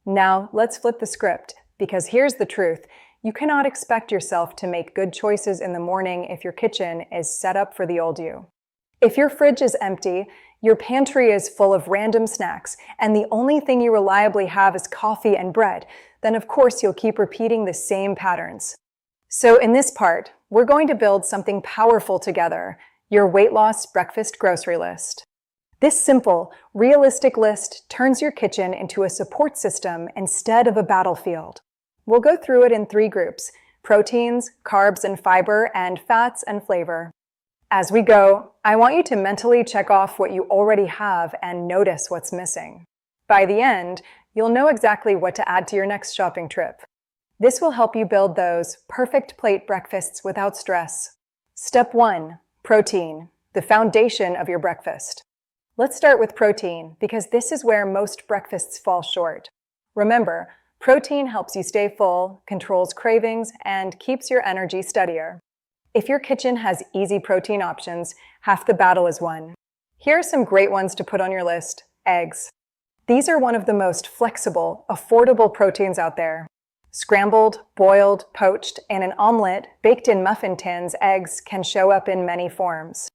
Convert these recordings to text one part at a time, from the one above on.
Now, let's flip the script, because here's the truth. You cannot expect yourself to make good choices in the morning if your kitchen is set up for the old you. If your fridge is empty, your pantry is full of random snacks, and the only thing you reliably have is coffee and bread, then of course you'll keep repeating the same patterns. So in this part, we're going to build something powerful together, your weight loss breakfast grocery list. This simple, realistic list turns your kitchen into a support system instead of a battlefield. We'll go through it in 3 groups: proteins, carbs and fiber, and fats and flavor. As we go, I want you to mentally check off what you already have and notice what's missing. By the end, you'll know exactly what to add to your next shopping trip. This will help you build those perfect plate breakfasts without stress. Step 1. Protein, the foundation of your breakfast. Let's start with protein, because this is where most breakfasts fall short. Remember, protein helps you stay full, controls cravings, and keeps your energy steadier. If your kitchen has easy protein options, half the battle is won. Here are some great ones to put on your list. Eggs. These are one of the most flexible, affordable proteins out there. Scrambled, boiled, poached, in an omelet, baked in muffin tins, eggs can show up in many forms.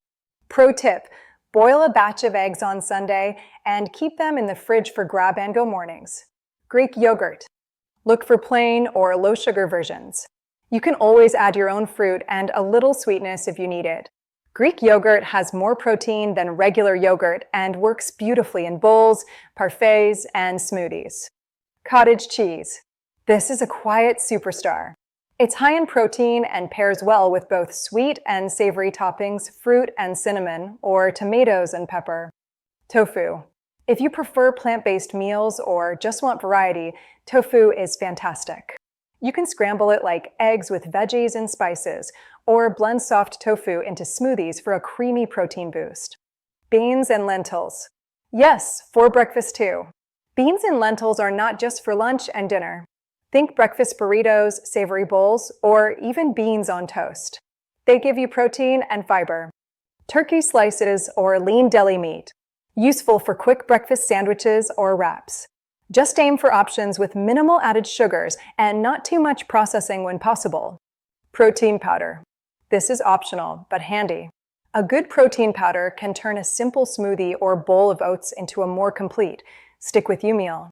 Pro tip: boil a batch of eggs on Sunday and keep them in the fridge for grab-and-go mornings. Greek yogurt. Look for plain or low-sugar versions. You can always add your own fruit and a little sweetness if you need it. Greek yogurt has more protein than regular yogurt and works beautifully in bowls, parfaits, and smoothies. Cottage cheese. This is a quiet superstar. It's high in protein and pairs well with both sweet and savory toppings, fruit and cinnamon, or tomatoes and pepper. Tofu. If you prefer plant-based meals or just want variety, tofu is fantastic. You can scramble it like eggs with veggies and spices, or blend soft tofu into smoothies for a creamy protein boost. Beans and lentils. Yes, for breakfast too. Beans and lentils are not just for lunch and dinner. Think breakfast burritos, savory bowls, or even beans on toast. They give you protein and fiber. Turkey slices or lean deli meat. Useful for quick breakfast sandwiches or wraps. Just aim for options with minimal added sugars and not too much processing when possible. Protein powder. This is optional, but handy. A good protein powder can turn a simple smoothie or bowl of oats into a more complete, stick-with-you meal.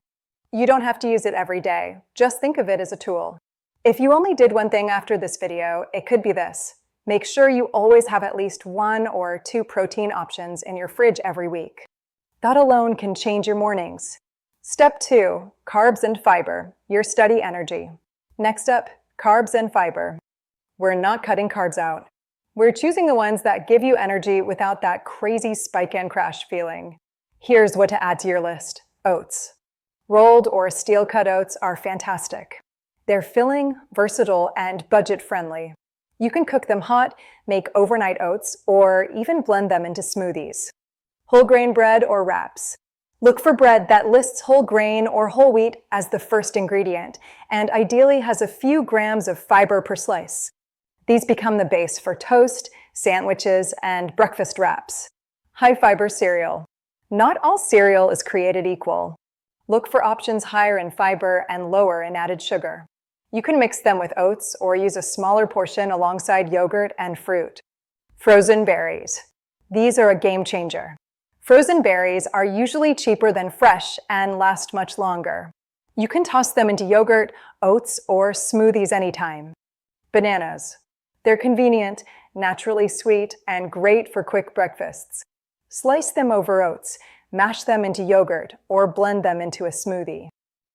You don't have to use it every day. Just think of it as a tool. If you only did one thing after this video, it could be this. Make sure you always have at least 1 or 2 protein options in your fridge every week. That alone can change your mornings. Step 2. Carbs and fiber, your steady energy. Next up, carbs and fiber. We're not cutting carbs out. We're choosing the ones that give you energy without that crazy spike and crash feeling. Here's what to add to your list. Oats. Rolled or steel-cut oats are fantastic. They're filling, versatile, and budget-friendly. You can cook them hot, make overnight oats, or even blend them into smoothies. Whole grain bread or wraps. Look for bread that lists whole grain or whole wheat as the first ingredient, and ideally has a few grams of fiber per slice. These become the base for toast, sandwiches, and breakfast wraps. High-fiber cereal. Not all cereal is created equal. Look for options higher in fiber and lower in added sugar. You can mix them with oats or use a smaller portion alongside yogurt and fruit. Frozen berries. These are a game changer. Frozen berries are usually cheaper than fresh and last much longer. You can toss them into yogurt, oats, or smoothies anytime. Bananas. They're convenient, naturally sweet, and great for quick breakfasts. Slice them over oats, mash them into yogurt, or blend them into a smoothie.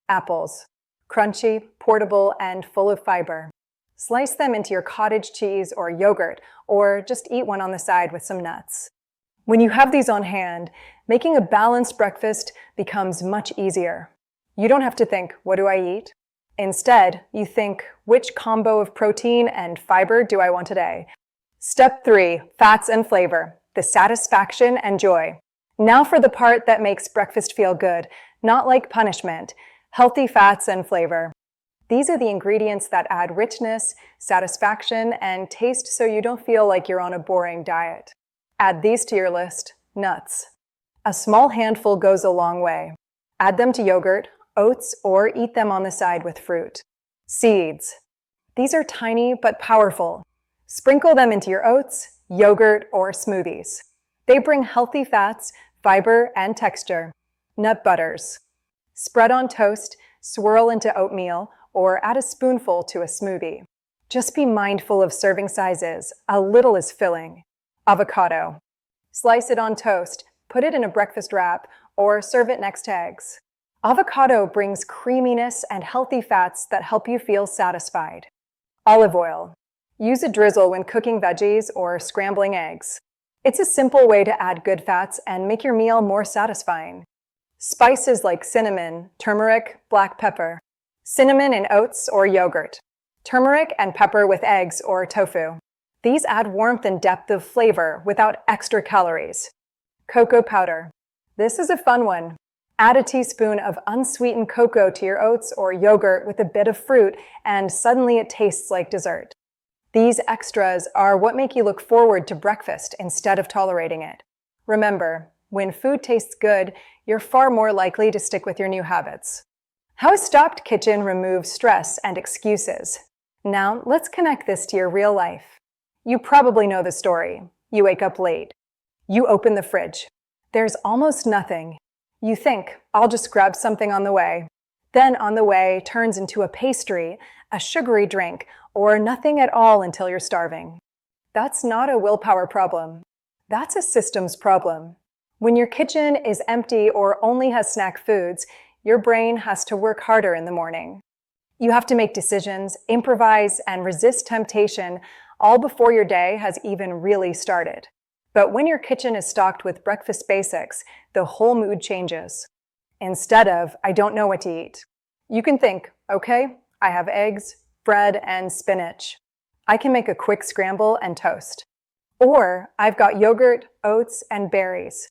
Apples. Crunchy, portable, and full of fiber. Slice them into your cottage cheese or yogurt, or just eat one on the side with some nuts. When you have these on hand, making a balanced breakfast becomes much easier. You don't have to think, what do I eat? Instead, you think, which combo of protein and fiber do I want today? Step 3, fats and flavor, the satisfaction and joy. Now for the part that makes breakfast feel good, not like punishment. Healthy fats and flavor. These are the ingredients that add richness, satisfaction, and taste so you don't feel like you're on a boring diet. Add these to your list. Nuts. A small handful goes a long way. Add them to yogurt, oats, or eat them on the side with fruit. Seeds. These are tiny but powerful. Sprinkle them into your oats, yogurt, or smoothies. They bring healthy fats, fiber, and texture. Nut butters. Spread on toast, swirl into oatmeal, or add a spoonful to a smoothie. Just be mindful of serving sizes. A little is filling. Avocado. Slice it on toast, put it in a breakfast wrap, or serve it next to eggs. Avocado brings creaminess and healthy fats that help you feel satisfied. Olive oil. Use a drizzle when cooking veggies or scrambling eggs. It's a simple way to add good fats and make your meal more satisfying. Spices like cinnamon, turmeric, black pepper. Cinnamon in oats or yogurt. Turmeric and pepper with eggs or tofu. These add warmth and depth of flavor without extra calories. Cocoa powder. This is a fun one. Add a teaspoon of unsweetened cocoa to your oats or yogurt with a bit of fruit, and suddenly it tastes like dessert. These extras are what make you look forward to breakfast instead of tolerating it. Remember, when food tastes good, you're far more likely to stick with your new habits. How a stocked kitchen removes stress and excuses. Now, let's connect this to your real life. You probably know the story. You wake up late. You open the fridge. There's almost nothing. You think, I'll just grab something on the way. Then on the way turns into a pastry, a sugary drink, or nothing at all until you're starving. That's not a willpower problem. That's a systems problem. When your kitchen is empty or only has snack foods, your brain has to work harder in the morning. You have to make decisions, improvise, and resist temptation all before your day has even really started. But when your kitchen is stocked with breakfast basics, the whole mood changes. Instead of, I don't know what to eat, you can think, okay, I have eggs, bread, and spinach. I can make a quick scramble and toast. Or I've got yogurt, oats, and berries.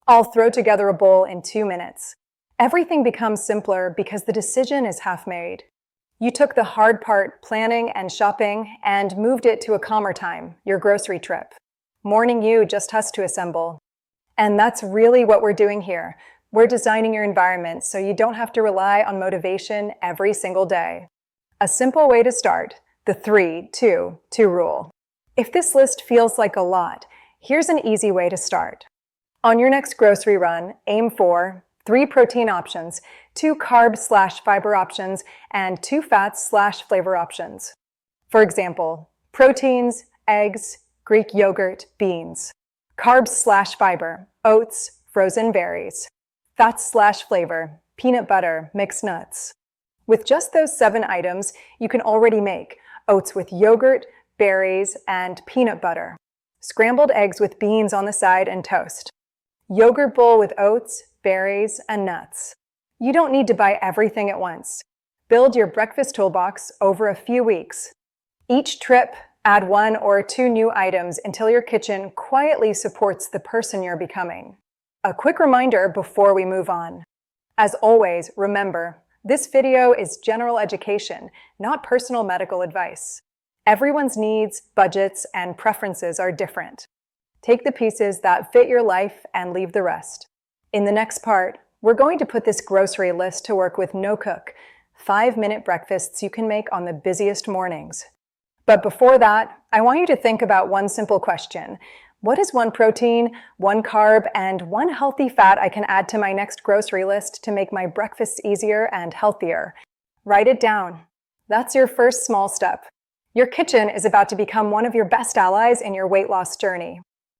I'll throw together a bowl in 2 minutes. Everything becomes simpler because the decision is half made. You took the hard part, planning and shopping, and moved it to a calmer time, your grocery trip. Morning you just has to assemble. And that's really what we're doing here. We're designing your environment so you don't have to rely on motivation every single day. A simple way to start, the 3-2-2 rule. If this list feels like a lot, here's an easy way to start. On your next grocery run, aim for 3 protein options, 2 carb/fiber options, and 2 fats/flavor options. For example, proteins, eggs, Greek yogurt, beans. Carbs/fiber, oats, frozen berries. Fats/flavor, peanut butter, mixed nuts. With just those 7 items, you can already make oats with yogurt, berries, and peanut butter. Scrambled eggs with beans on the side and toast. Yogurt bowl with oats, berries, and nuts. You don't need to buy everything at once. Build your breakfast toolbox over a few weeks. Each trip, add 1 or 2 new items until your kitchen quietly supports the person you're becoming. A quick reminder before we move on. As always, remember, this video is general education, not personal medical advice. Everyone's needs, budgets, and preferences are different. Take the pieces that fit your life and leave the rest. In the next part, we're going to put this grocery list to work with No Cook, 5-minute breakfasts you can make on the busiest mornings. But before that, I want you to think about one simple question. What is 1 protein, 1 carb, and 1 healthy fat I can add to my next grocery list to make my breakfasts easier and healthier? Write it down. That's your first small step. Your kitchen is about to become one of your best allies in your weight loss journey.